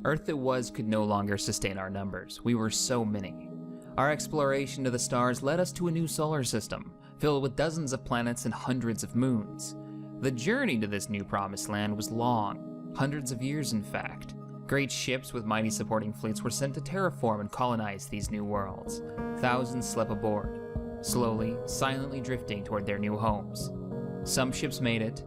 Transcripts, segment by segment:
Earth that was could no longer sustain our numbers. We were so many. Our exploration of the stars led us to a new solar system, filled with dozens of planets and hundreds of moons. The journey to this new promised land was long, hundreds of years in fact. Great ships with mighty supporting fleets were sent to terraform and colonize these new worlds. Thousands slept aboard, slowly, silently drifting toward their new homes. Some ships made it,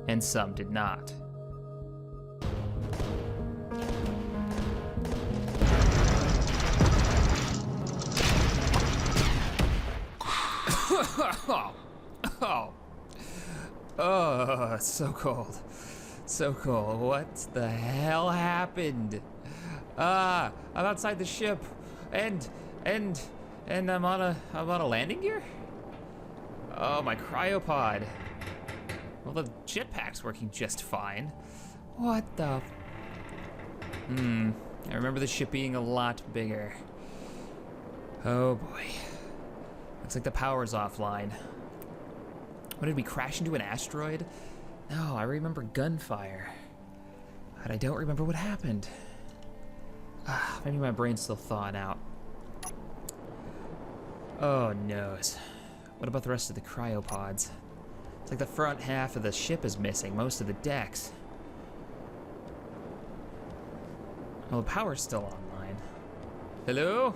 and some did not. Oh, it's so cold. So cold. What the hell happened? I'm outside the ship, and I'm on a landing gear? Oh, my cryopod. Well, the jetpack's working just fine. What the? I remember the ship being a lot bigger. Oh boy. Looks like the power's offline. What, did we crash into an asteroid? No, I remember gunfire. But I don't remember what happened. Maybe my brain's still thawing out. Oh noes. What about the rest of the cryopods? It's like the front half of the ship is missing, most of the decks. Well, the power's still online. Hello?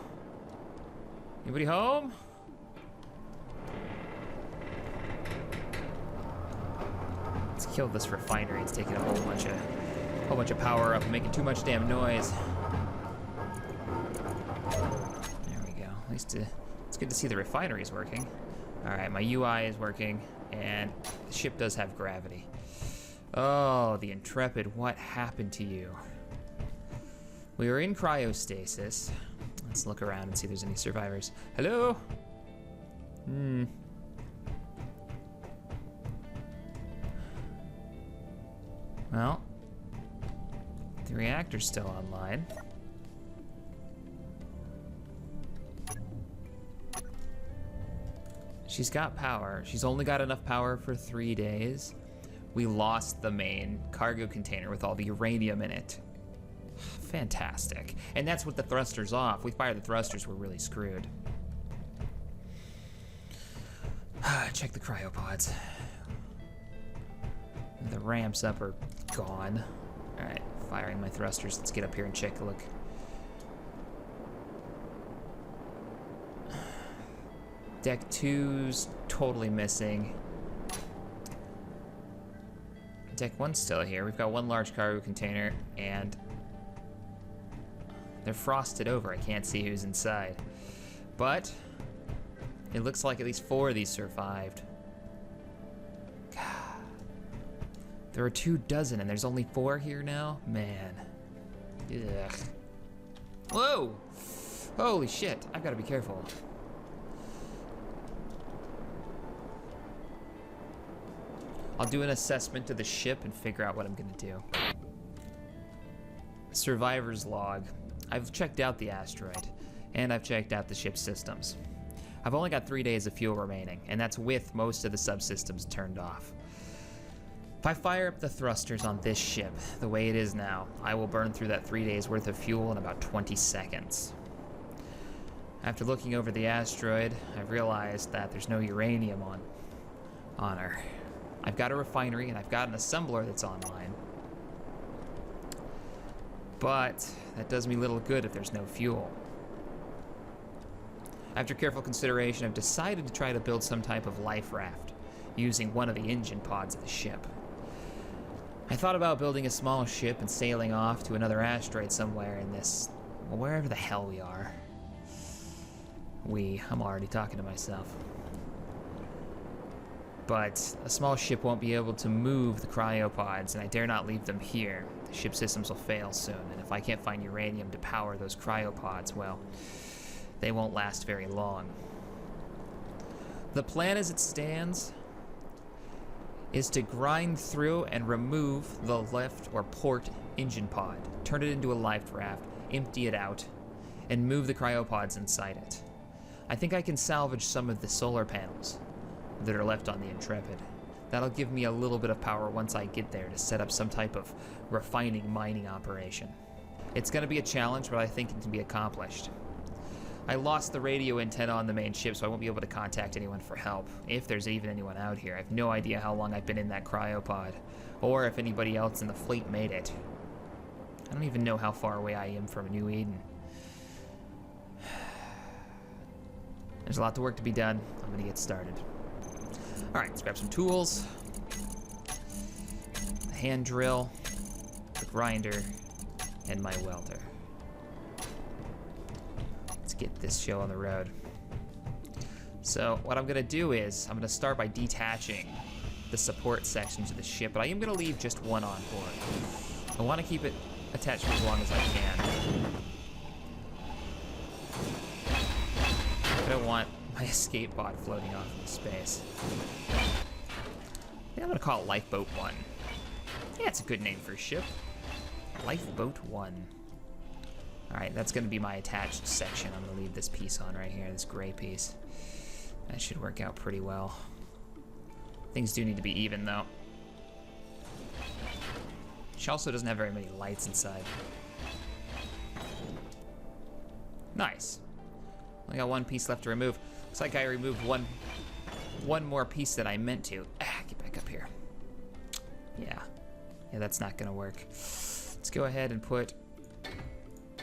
Anybody home? Let's kill this refinery. It's taking a whole bunch of power up and making too much damn noise. There we go. At least it's good to see the refinery's working. All right, my UI is working, and the ship does have gravity. Oh, the Intrepid, what happened to you? We were in cryostasis. Let's look around and see if there's any survivors. Hello? Well, the reactor's still online. She's got power. She's only got enough power for 3 days. We lost the main cargo container with all the uranium in it. Fantastic. And that's with the thrusters off. We fired the thrusters, we're really screwed. Check the cryopods. The ramps up are gone. All right, firing my thrusters. Let's get up here and check a look. Deck 2's totally missing. Deck 1's still here. We've got one large cargo container, and they're frosted over. I can't see who's inside. But it looks like at least 4 of these survived. God. There are 24, and there's only 4 here now? Man. Ugh. Whoa! Holy shit, I've gotta be careful. I'll do an assessment of the ship and figure out what I'm gonna do. Survivor's log. I've checked out the asteroid, and I've checked out the ship's systems. I've only got 3 days of fuel remaining, and that's with most of the subsystems turned off. If I fire up the thrusters on this ship the way it is now, I will burn through that 3 days worth of fuel in about 20 seconds. After looking over the asteroid, I've realized that there's no uranium on her. I've got a refinery and I've got an assembler that's online. But that does me little good if there's no fuel. After careful consideration, I've decided to try to build some type of life raft using one of the engine pods of the ship. I thought about building a small ship and sailing off to another asteroid somewhere in this, well, wherever the hell we are. I'm already talking to myself. But a small ship won't be able to move the cryopods, and I dare not leave them here. The ship systems will fail soon, and if I can't find uranium to power those cryopods, well, they won't last very long. The plan as it stands is to grind through and remove the left or port engine pod, turn it into a life raft, empty it out, and move the cryopods inside it. I think I can salvage some of the solar panels that are left on the Intrepid. That'll give me a little bit of power once I get there to set up some type of refining mining operation. It's going to be a challenge, but I think it can be accomplished. I lost the radio antenna on the main ship, so I won't be able to contact anyone for help, if there's even anyone out here. I have no idea how long I've been in that cryopod, or if anybody else in the fleet made it. I don't even know how far away I am from New Eden. There's a lot of work to be done. I'm gonna get started. All right, let's grab some tools. A hand drill, a grinder, and my welder. Let's get this show on the road. So what I'm gonna do is, I'm gonna start by detaching the support sections of the ship, but I am gonna leave just one on board. I wanna keep it attached for as long as I can. I don't want my escape pod floating off into space. I think I'm gonna call it Lifeboat 1. Yeah, it's a good name for a ship. Lifeboat 1. All right, that's gonna be my attached section. I'm gonna leave this piece on right here, this gray piece. That should work out pretty well. Things do need to be even though. She also doesn't have very many lights inside. Nice. Only got one piece left to remove. Looks like I removed one more piece that I meant to. Get back up here. Yeah, that's not gonna work. Let's go ahead and put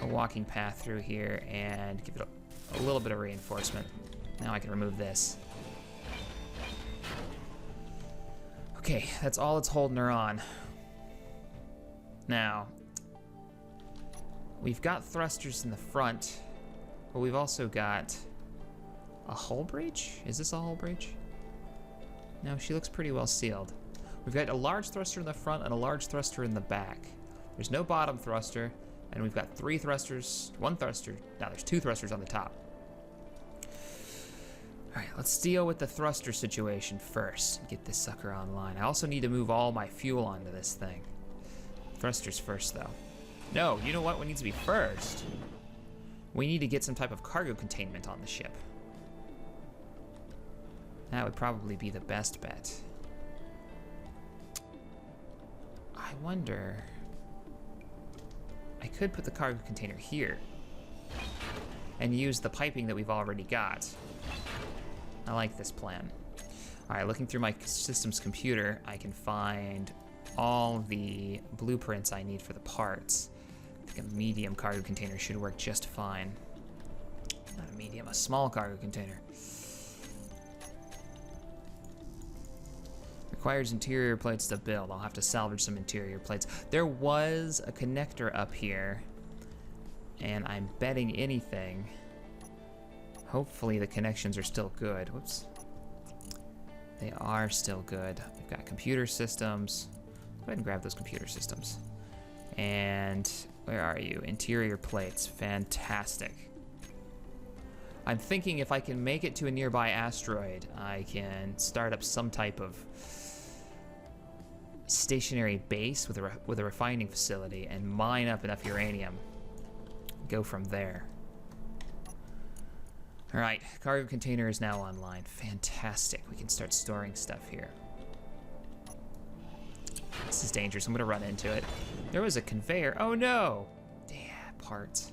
a walking path through here and give it a little bit of reinforcement. Now I can remove this. Okay, that's all that's holding her on. Now, we've got thrusters in the front, but we've also got a hull breach? Is this a hull breach? No, she looks pretty well sealed. We've got a large thruster in the front and a large thruster in the back. There's no bottom thruster, and we've got three thrusters, one thruster. Now there's two thrusters on the top. All right, let's deal with the thruster situation first. Get this sucker online. I also need to move all my fuel onto this thing. Thrusters first, though. No, you know what needs to be first? We need to get some type of cargo containment on the ship. That would probably be the best bet. I wonder... I could put the cargo container here and use the piping that we've already got. I like this plan. All right, looking through my system's computer, I can find all the blueprints I need for the parts. I think a medium cargo container should work just fine. Not a medium, a small cargo container. Requires interior plates to build. I'll have to salvage some interior plates. There was a connector up here, and I'm betting anything. Hopefully the connections are still good. Whoops. They are still good. We've got computer systems. Go ahead and grab those computer systems. And where are you? Interior plates. Fantastic. I'm thinking if I can make it to a nearby asteroid, I can start up some type of stationary base with a refining facility and mine up enough uranium. Go from there. All right, cargo container is now online. Fantastic. We can start storing stuff here. This is dangerous. I'm gonna run into it. There was a conveyor. Oh no! Damn, parts.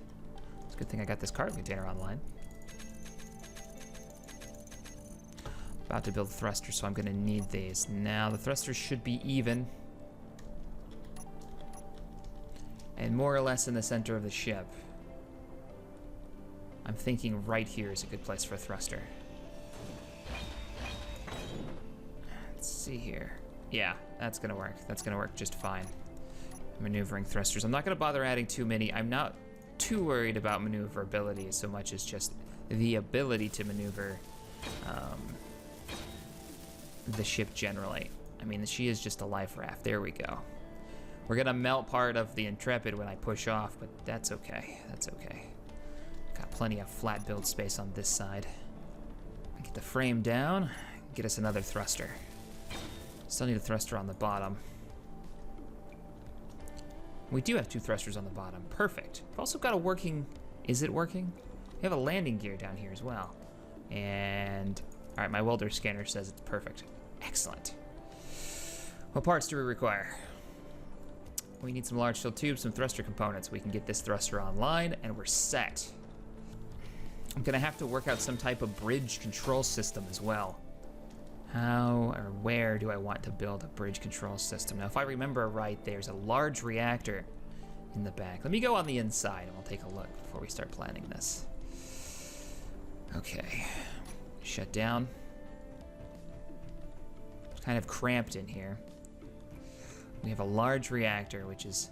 It's a good thing I got this cargo container online. About to build thrusters, so I'm gonna need these. Now the thrusters should be even. And more or less in the center of the ship. I'm thinking right here is a good place for a thruster. Let's see here. Yeah, that's gonna work. That's gonna work just fine. Maneuvering thrusters. I'm not gonna bother adding too many. I'm not too worried about maneuverability so much as just the ability to maneuver the ship generally. I mean, she is just a life raft. There we go. We're gonna melt part of the Intrepid when I push off, but that's okay. That's okay. Got plenty of flat build space on this side. Get the frame down, get us another thruster. Still need a thruster on the bottom. We do have two thrusters on the bottom. Perfect. We've also got a working... Is it working? We have a landing gear down here as well. And... All right, my welder scanner says it's perfect. Excellent. What parts do we require? We need some large steel tubes, some thruster components. We can get this thruster online, and we're set. I'm gonna have to work out some type of bridge control system as well. How or where do I want to build a bridge control system? Now, if I remember right, there's a large reactor in the back. Let me go on the inside and we'll take a look before we start planning this. Okay, shut down. It's kind of cramped in here. We have a large reactor, which is,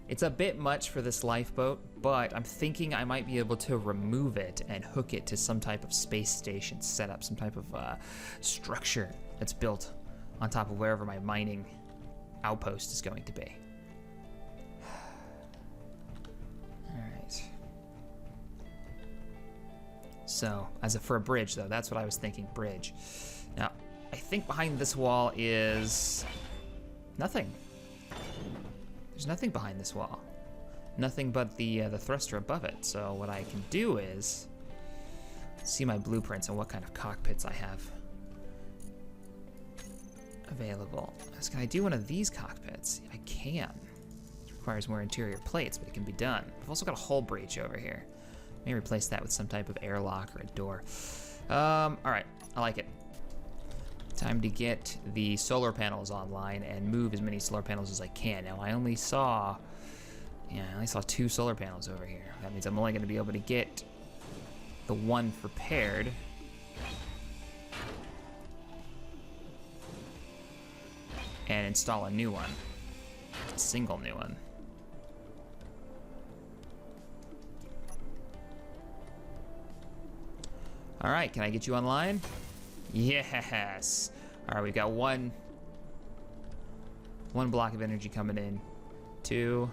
it's a bit much for this lifeboat, but I'm thinking I might be able to remove it and hook it to some type of space station setup, some type of structure that's built on top of wherever my mining outpost is going to be. All right. So, for a bridge though, that's what I was thinking, bridge. Now, I think behind this wall is nothing. There's nothing behind this wall. Nothing but the thruster above it. So what I can do is see my blueprints and what kind of cockpits I have available. Can I do one of these cockpits? I can. It requires more interior plates, but it can be done. I've also got a hull breach over here. May replace that with some type of airlock or a door. All right, I like it. Time to get the solar panels online and move as many solar panels as I can. Now I only saw 2 solar panels over here. That means I'm only going to be able to get the one prepared. And install a new one. A single new one. All right, can I get you online? Yes. All right, we've got one block of energy coming in. 2,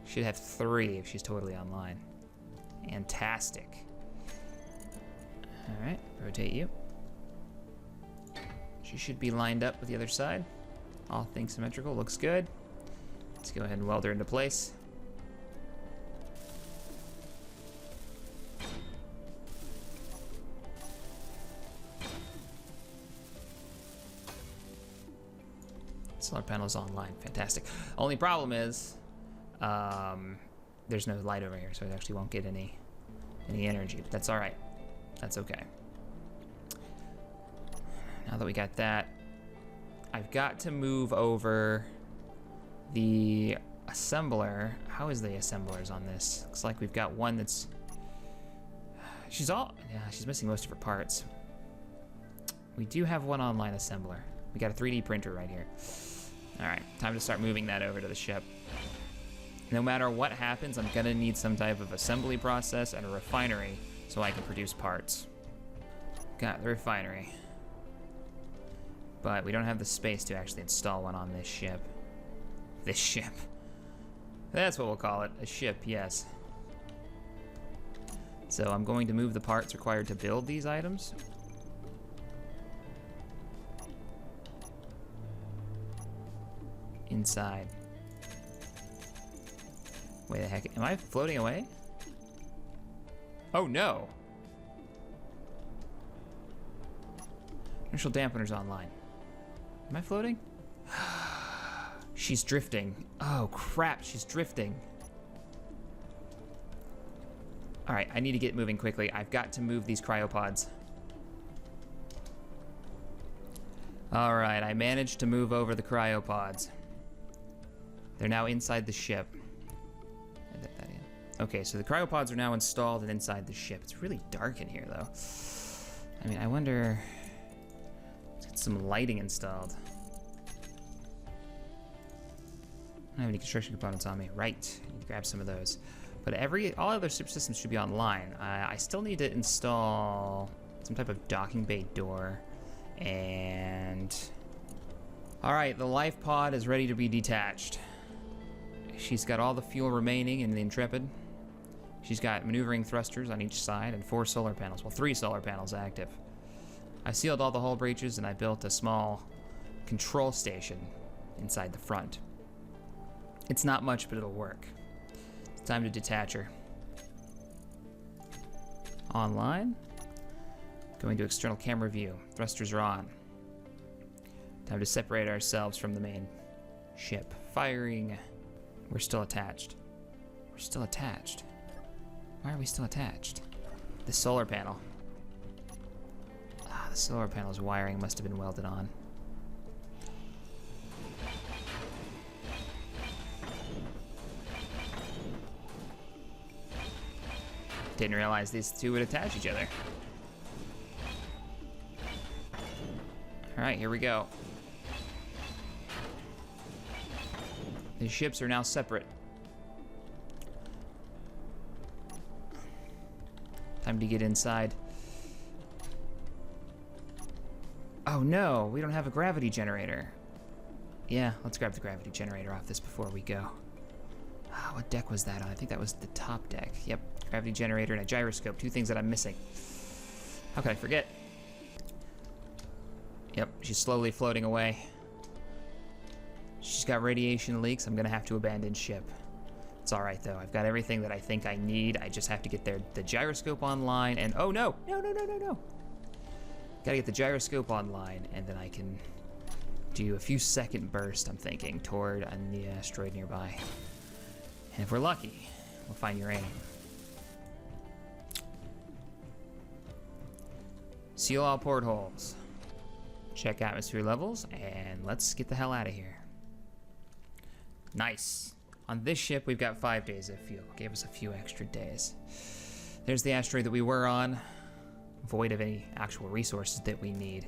should have 3 if she's totally online. Fantastic. All right, rotate you. She should be lined up with the other side. All things symmetrical, looks good. Let's go ahead and weld her into place. Solar panels online, fantastic. Only problem is, there's no light over here, so it actually won't get any energy, but that's all right. That's okay. Now that we got that, I've got to move over the assembler. How is the assemblers on this? Looks like we've got one that's, she's missing most of her parts. We do have one online assembler. We got a 3D printer right here. All right, time to start moving that over to the ship. No matter what happens, I'm gonna need some type of assembly process and a refinery so I can produce parts. Got the refinery. But we don't have the space to actually install one on this ship. This ship. That's what we'll call it, a ship, yes. So I'm going to move the parts required to build these items. Inside. Wait the heck, am I floating away? Oh no! Inertial dampener's online. Am I floating? She's drifting. Oh crap, she's drifting. All right, I need to get moving quickly. I've got to move these cryopods. All right, I managed to move over the cryopods. They're now inside the ship. Okay, so the cryopods are now installed and inside the ship. It's really dark in here, though. I mean, I wonder... Let's get some lighting installed. I don't have any construction components on me. Right, I need to grab some of those. But all other ship systems should be online. I still need to install some type of docking bay door. And... Alright, the life pod is ready to be detached. She's got all the fuel remaining in the Intrepid. She's got maneuvering thrusters on each side and 4 solar panels. Well, 3 solar panels active. I sealed all the hull breaches and I built a small control station inside the front. It's not much, but it'll work. It's time to detach her. Online. Going to external camera view. Thrusters are on. Time to separate ourselves from the main ship. Firing We're still attached. We're still attached. Why are we still attached? The solar panel. Ah, the solar panel's wiring must have been welded on. Didn't realize these two would attach each other. All right, here we go. The ships are now separate. Time to get inside. Oh no, we don't have a gravity generator. Yeah, let's grab the gravity generator off this before we go. What deck was that on? I think that was the top deck. Yep, gravity generator and a gyroscope. Two things that I'm missing. How could I forget? Yep, she's slowly floating away. She's got radiation leaks. I'm gonna have to abandon ship. It's all right though. I've got everything that I think I need. I just have to get the gyroscope online and oh no. Gotta get the gyroscope online and then I can do a few second burst, I'm thinking, toward the asteroid nearby. And if we're lucky, we'll find uranium. Seal all portholes. Check atmosphere levels, and let's get the hell out of here. Nice. On this ship, we've got 5 days of fuel. Gave us a few extra days. There's the asteroid that we were on, void of any actual resources that we need.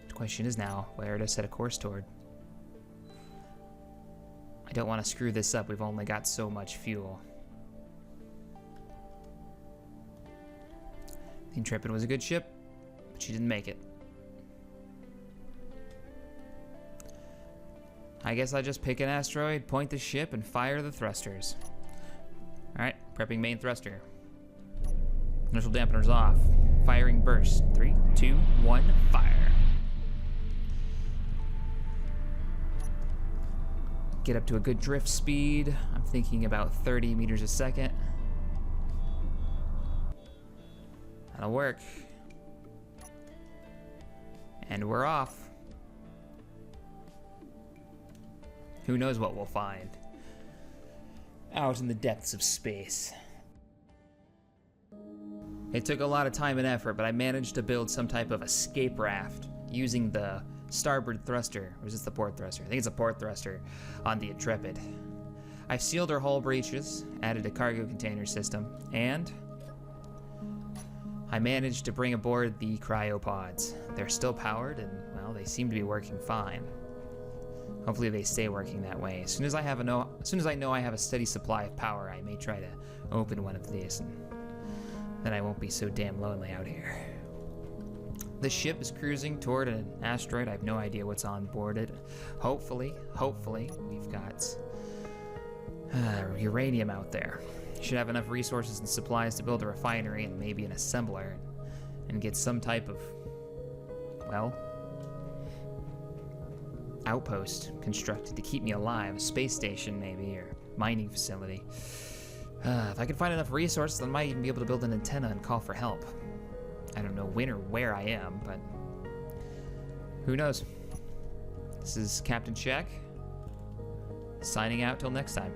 The question is now, where to set a course toward? I don't want to screw this up. We've only got so much fuel. The Intrepid was a good ship, but she didn't make it. I guess I just pick an asteroid, point the ship, and fire the thrusters. Alright, prepping main thruster. Inertial dampeners off. Firing burst. 3, 2, 1, fire. Get up to a good drift speed. I'm thinking about 30 meters a second. That'll work. And we're off. Who knows what we'll find out in the depths of space. It took a lot of time and effort, but I managed to build some type of escape raft using the starboard thruster, or is this the port thruster? I think it's a port thruster on the Intrepid. I've sealed her hull breaches, added a cargo container system, and I managed to bring aboard the Cryopods. They're still powered, and well, they seem to be working fine. Hopefully they stay working that way. As soon as I know I have a steady supply of power, I may try to open one of these, and then I won't be so damn lonely out here. The ship is cruising toward an asteroid. I have no idea what's on board it. Hopefully, we've got uranium out there. Should have enough resources and supplies to build a refinery and maybe an assembler and get some type of, well, outpost constructed to keep me alive. A space station maybe, or mining facility. If I could find enough resources, I might even be able to build an antenna and call for help. I don't know when or where I am, but who knows? This is CaptainShack, signing out till next time.